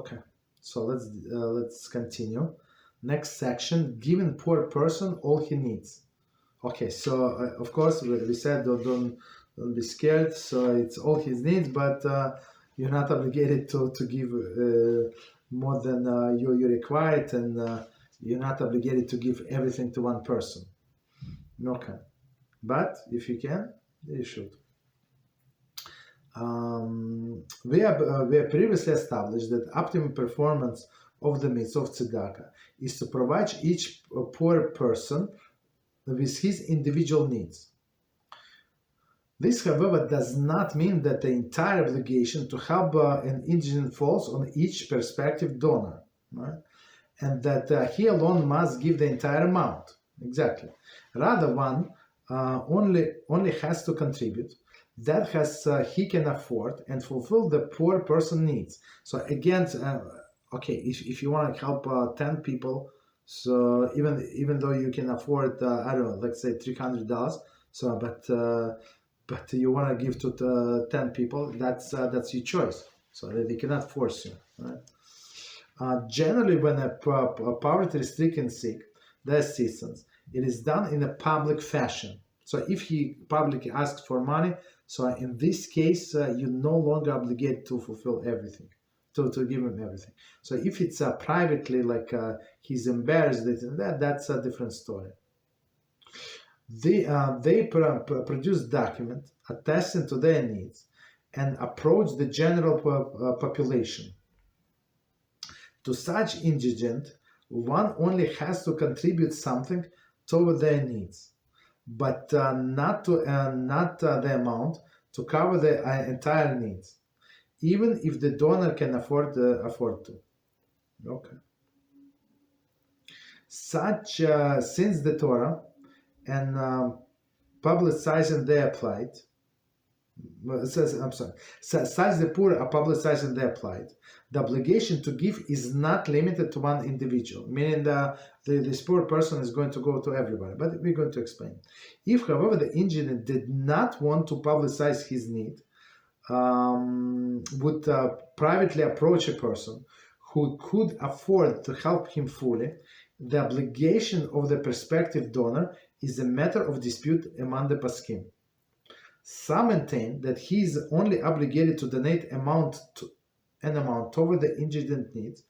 Okay, so let's continue. Next section: giving poor person all he needs. Okay, so of course we said don't be scared. So it's all his needs, but you're not obligated to give more than you required, and you're not obligated to give everything to one person. Okay, but if you can, you should. We have previously established that optimum performance of the mitzvah of tzedakah is to provide each poor person with his individual needs. This, however, does not mean that the entire obligation to help an indigent falls on each prospective donor, right? And that he alone must give the entire amount. Exactly. Rather, one only has to contribute that he can afford and fulfill the poor person needs. So again, okay, if you want to help 10 people, so even though you can afford I don't know, let's say $300, so but you want to give to 10 people, that's your choice. So they cannot force you, right? Generally, when a poverty-stricken seek the assistance, it is done in a public fashion. So if he publicly asks for money, so in this case, you're no longer obligated to fulfill everything, to give him everything. So if it's privately, like he's embarrassed, that's a different story. They produce document attesting to their needs and approach the general population. To such indigent, one only has to contribute something toward their needs, but not the amount to cover the entire needs, even if the donor can afford to. Okay. Such since the Torah and publicizing their plight. Such the poor are publicizing their plight. The obligation to give is not limited to one individual, meaning this poor person is going to go to everybody, but we're going to explain. If, however, the indigent did not want to publicize his need, would privately approach a person who could afford to help him fully, the obligation of the prospective donor is a matter of dispute among the poskim. Some maintain that he is only obligated to donate an amount toward the indigent needs,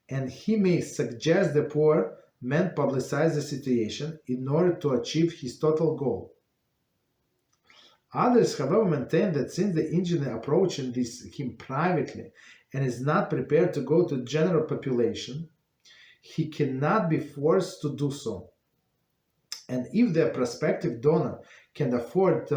and he may suggest the poor man publicize the situation in order to achieve his total goal. Others, however, maintain that since the indigent approaching him privately and is not prepared to go to the general population, he cannot be forced to do so. And if the prospective donor can afford,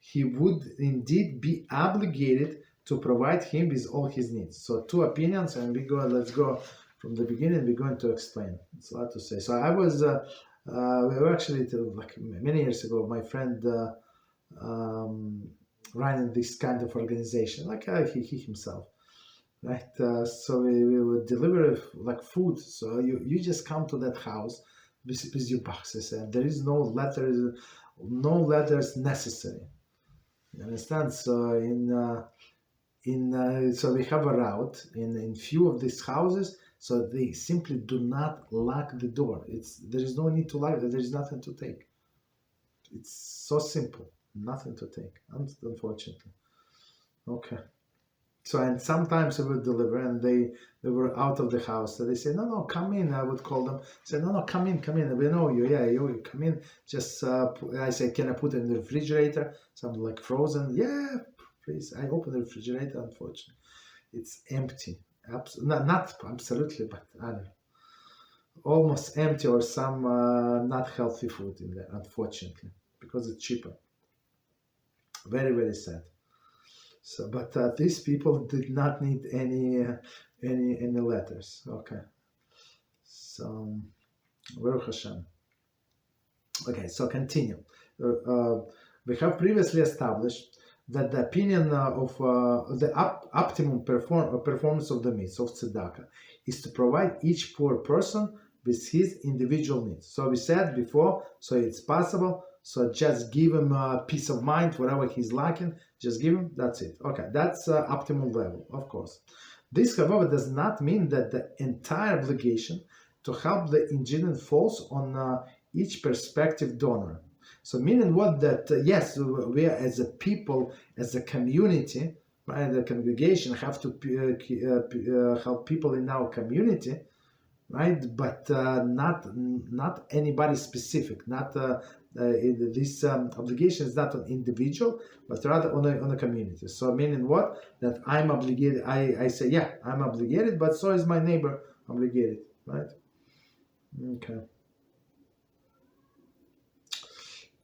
he would indeed be obligated to provide him with all his needs. So two opinions, and let's go from the beginning. We're going to explain. It's a lot to say. So I was, we were actually like many years ago, my friend running this kind of organization, like he himself, right? So we would deliver like food. So you just come to that house with your boxes, and there is no letters necessary. You understand? So so we have a route in few of these houses, so they simply do not lock the door. There is no need to lock it. There is nothing to take. It's so simple, nothing to take, unfortunately. Okay. So, and sometimes I would deliver, and they were out of the house. So they say, no, come in. I would call them. Say, no, come in. We know you. Yeah, you come in. Just, I say, can I put it in the refrigerator? Something like frozen. Yeah, please. I open the refrigerator. Unfortunately, it's empty. Not absolutely, but I don't know. Almost empty, or some not healthy food in there, unfortunately, because it's cheaper. Very, very sad. So, but these people did not need any letters. Okay. So, Baruch Hashem. Okay, so continue. We have previously established that the opinion of the optimum performance of the mitzvah of tzedakah is to provide each poor person with his individual needs. So we said before, so it's possible. So just give him peace of mind, whatever he's lacking, just give him, that's it. Okay, that's optimal level, of course. This, however, does not mean that the entire obligation to help the indigent falls on each prospective donor. So meaning what? That yes, we are, as a people, as a community, right, the congregation have to help people in our community, right? But not anybody specific. Not this obligation is not on individual, but rather on a community. So meaning what? That I'm obligated. I say, yeah, I'm obligated, but so is my neighbor obligated, right? Okay.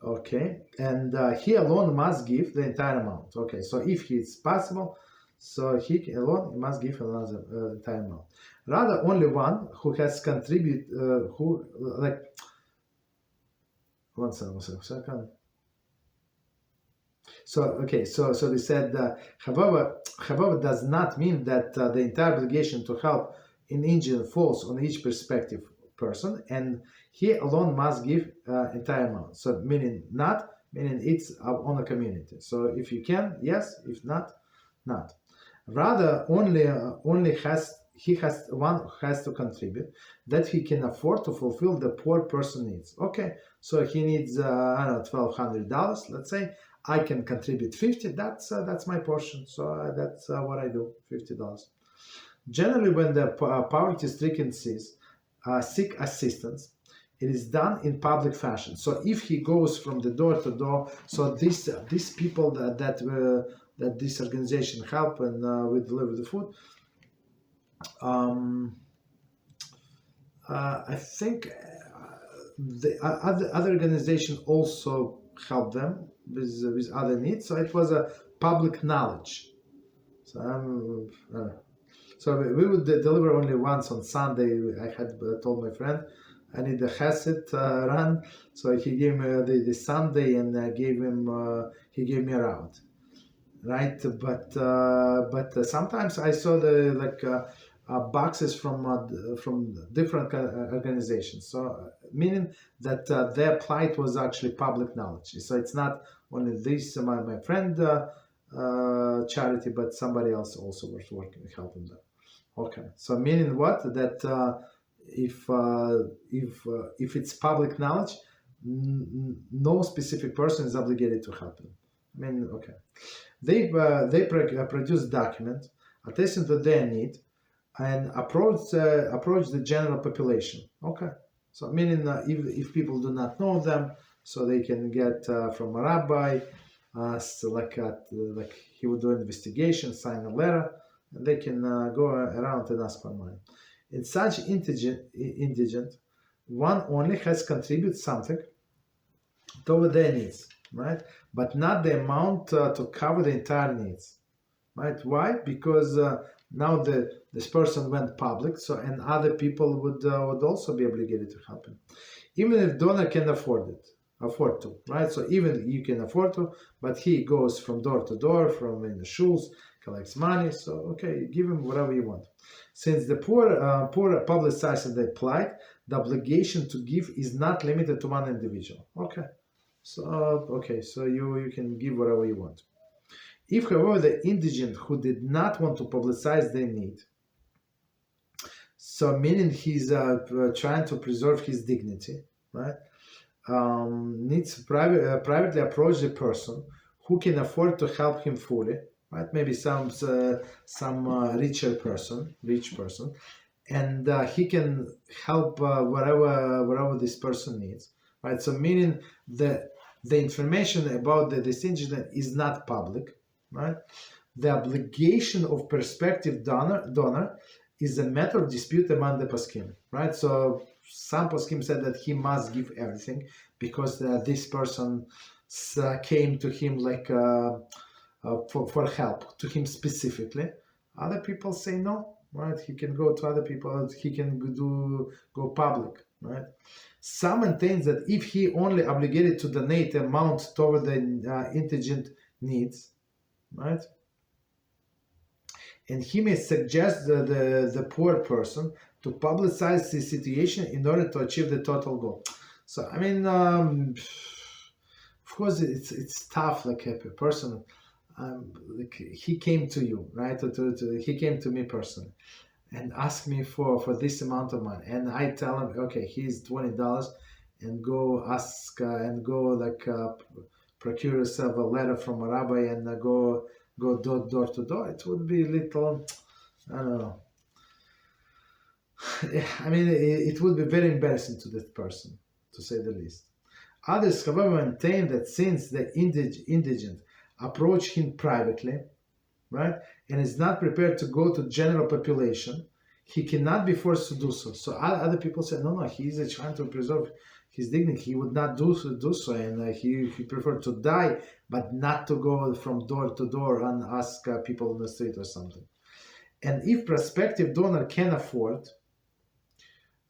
Okay, and he alone must give the entire amount. Okay, so if it's possible, so he alone must give another entire amount. Rather, only one who has contributed, who like. One second. So okay, so they said, however, does not mean that the entire obligation to help in indigent falls on each prospective person, and he alone must give entire amount. So meaning it's on a community. So if you can, yes. If not, not. Rather, only one has to contribute that he can afford to fulfill the poor person needs. Okay, so he needs I don't know, $1,200. Let's say I can contribute $50. That's my portion. So that's what I do. $50. Generally, when the poverty-stricken seek assistance, it is done in public fashion. So if he goes from the door to door, so these people that this organization help and we deliver the food, I think the other organization also help them with other needs. So it was a public knowledge. So we would deliver only once on Sunday. I had told my friend I need a chesed run, so he gave me the Sunday and he gave me a route, right? But sometimes I saw the boxes from different organizations. So meaning that their plight was actually public knowledge. So it's not only this my friend charity, but somebody else also was working helping them. Okay, so meaning what? That if it's public knowledge, no specific person is obligated to help them. I mean, okay, they produce document attesting to their need and approach the general population. Okay, so meaning if people do not know them, so they can get from a rabbi, like he would do an investigation, sign a letter, and they can go around and ask for money. In such indigent, one only has contributed something toward their needs, right? But not the amount to cover the entire needs, right? Why? Because now this person went public, so and other people would also be obligated to help him, even if donor can afford to, right? So even you can afford to, but he goes from door to door, from in the shuls, collects money. So okay, give him whatever you want. Since the poor publicized their plight, the obligation to give is not limited to one individual. Okay, so you can give whatever you want. If, however, the indigent who did not want to publicize their need, so meaning he's trying to preserve his dignity, right? Needs privately approach the person who can afford to help him fully, right? Maybe some rich person, and he can help whatever this person needs, right? So meaning the information about this indigent is not public, right? The obligation of prospective donor is a matter of dispute among the poskim, right? So some poskim said that he must give everything because this person came to him like for help to him specifically. Other people say no, right? He can go to other people. He can go public, right? Some maintains that if he only obligated to donate amount toward the indigent needs, right? And he may suggest the poor person to publicize the situation in order to achieve the total goal. So I mean, of course, it's tough. Like a person, like he came to you, right? He came to me personally and asked me for this amount of money, and I tell him, okay, here's $20, and go ask and go like procure yourself a letter from a rabbi and go door to door. It would be a little, I don't know. I mean, it would be very embarrassing to that person, to say the least. Others, however, maintain that since the indigent approach him privately, right, and is not prepared to go to general population, he cannot be forced to do so. So other people say, no, he's trying to preserve his dignity. He would not do so, and he preferred to die, but not to go from door to door and ask people on the street or something. And if prospective donor can afford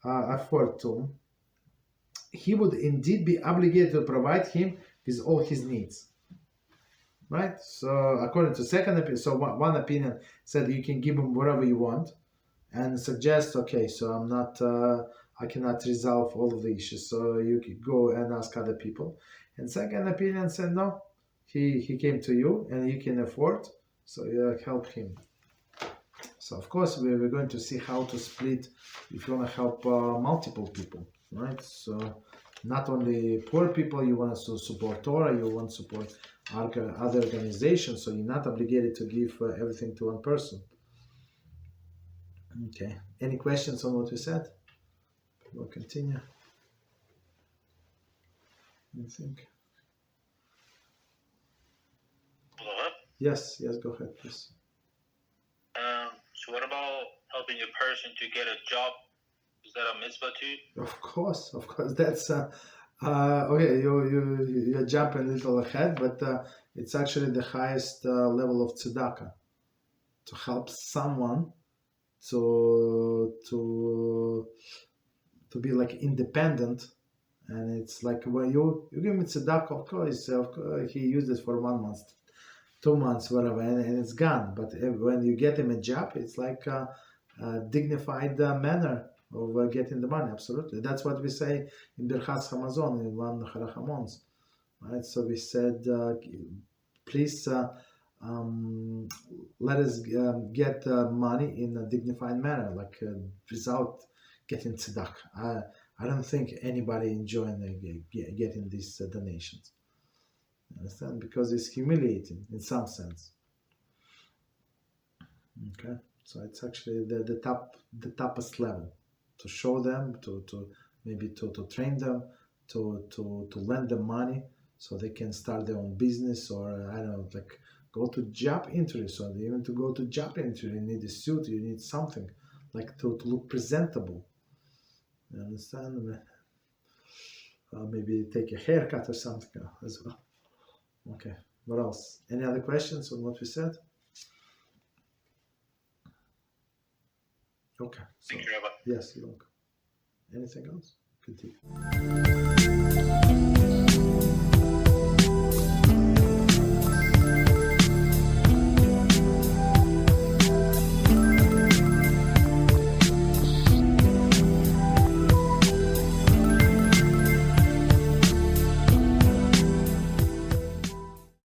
to, he would indeed be obligated to provide him with all his needs. Right? So according to second opinion, so one opinion said you can give him whatever you want, and suggest, okay, so I cannot resolve all of the issues, so you could go and ask other people. And second opinion said, no, he came to you and you can afford, so you help him. So of course we're going to see how to split if you want to help multiple people, right? So not only poor people, you want to support Torah, you want to support other organizations, so you're not obligated to give everything to one person. Okay, any questions on what we said? We'll continue. I think. Yes, go ahead, please. So what about helping a person to get a job? Is that a mitzvah too? Of course. That's okay. You're jumping a little ahead, but it's actually the highest level of tzedakah, to help someone to be like independent. And it's like when you give me tzedakah, of course he used it for 1 month, 2 months, whatever, and it's gone. But when you get him a job, it's like a dignified manner of getting the money. Absolutely, that's what we say in Birchas Hamazon, in one Harachamons, right? So we said, please let us get money in a dignified manner, like without getting tzedakah. I don't think anybody enjoying getting these donations. Understand? Because it's humiliating in some sense. Okay, so it's actually the toughest level, to show them, to maybe to train them, to lend them money so they can start their own business, or I don't know, like go to job interview. So even to go to job interview, you need a suit, you need something like to look presentable. You understand? Maybe take a haircut or something as well. Okay, what else? Any other questions on what we said? Okay. So, thank you, Rabbi. Yes, you're welcome. Anything else? Continue.